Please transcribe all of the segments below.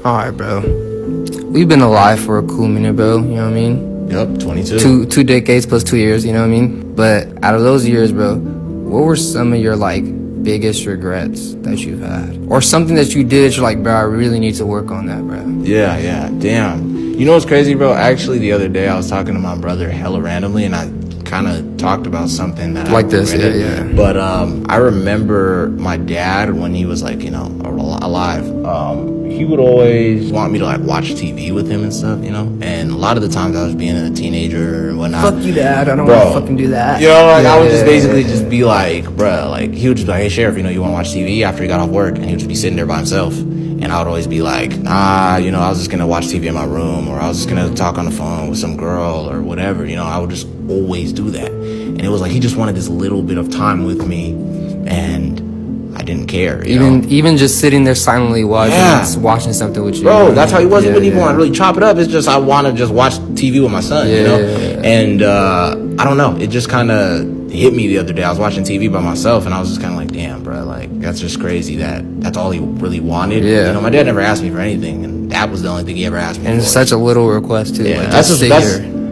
Alright, bro. We've been alive for a cool minute, bro. You know what I mean? Yep, 22. Two decades plus 2 years, you know what I mean? But out of those years, bro, what were some of your, like, biggest regrets that you've had? Or something that you did, you're like, bro, I really need to work on that, bro. Yeah, damn. You know what's crazy, bro? Actually, the other day, I was talking to my brother hella randomly, and I kind of talked about something that like I this, regretted. yeah. But I remember my dad, when he was, like, you know, alive, he would always want me to, like, watch TV with him and stuff, you know? And a lot of the times I was being a teenager and whatnot. Fuck you, Dad. I don't want to fucking do that. You know, like, I would just basically just be like, bruh, like, he would just be like, hey, Sheriff, you know, you want to watch TV after he got off work? And he would just be sitting there by himself. And I would always be like, nah, you know, I was just going to watch TV in my room, or I was just going to talk on the phone with some girl or whatever. You know, I would just always do that. And it was like he just wanted this little bit of time with me, and I didn't care. Even just sitting there silently watching something with you. Bro, that's how he was. He wouldn't even want to really chop it up. It's just I want to just watch TV with my son, you know? And I don't know. It just kind of hit me the other day. I was watching TV by myself, and I was just kind of like, damn, bro, like, that's just crazy that's all he really wanted. Yeah. You know, my dad never asked me for anything, and that was the only thing he ever asked me for. And it's such a little request, too. Yeah, like, that's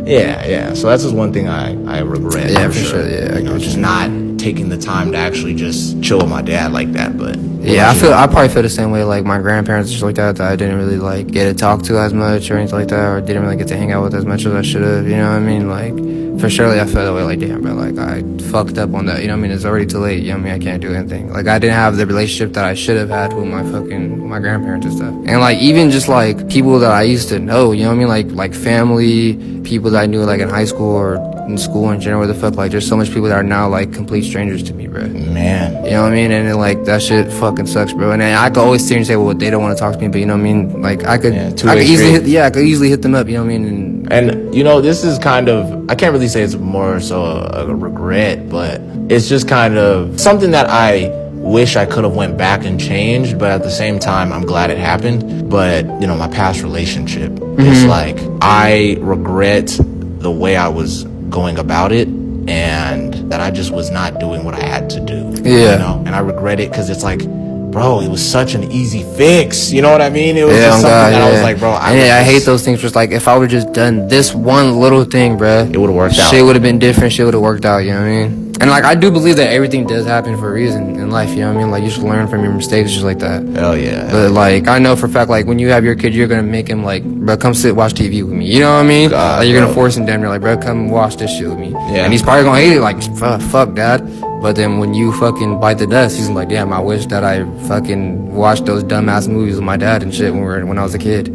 yeah. So that's just one thing I regret. Yeah, for sure. Yeah, you know, just not taking the time to actually just chill with my dad like that. But yeah, I probably feel the same way. Like my grandparents, just like that I didn't really like get to talk to as much or anything like that, or didn't really get to hang out with as much as I should have. You know what I mean? Like for sure, I felt that way. Like damn, bro, like I fucked up on that. You know what I mean? It's already too late. You know what I mean? I can't do anything. Like I didn't have the relationship that I should have had with my grandparents and stuff. And like even just like people that I used to know. You know what I mean? Like family, people that I knew like in high school or in school in general, the fuck, like there's so much people that are now like complete strangers to me, bro. Man, you know what I mean? And then, like that shit fucking sucks, bro. And then I could always sit here and say, well, they don't want to talk to me, but you know what I mean? Like I could easily hit them up, you know what I mean? And you know, this is kind of, I can't really say it's more so a regret, but it's just kind of something that I wish I could have went back and changed, but at the same time I'm glad it happened. But you know, my past relationship, it's like I regret the way I was going about it, and that I just was not doing what I had to do. Yeah. You know, and I regret it because it's like, bro, it was such an easy fix. You know what I mean? It was just something that I was like, bro, I hate those things. Just like if I would have just done this one little thing, bro, it would have worked out. Shit would have been different. Shit would have worked out. You know what I mean? And like I do believe that everything does happen for a reason in life. You know what I mean? Like you should learn from your mistakes, just like that. Hell yeah. But like I know for a fact, like when you have your kid, you're gonna make him like, bro, come sit watch TV with me. You know what I mean? God, like you're gonna force him down there, like, bro, come watch this shit with me. Yeah. And he's probably gonna hate it, like, fuck, dad. But then when you fucking bite the dust, he's like, damn, I wish that I fucking watched those dumbass movies with my dad and shit when I was a kid.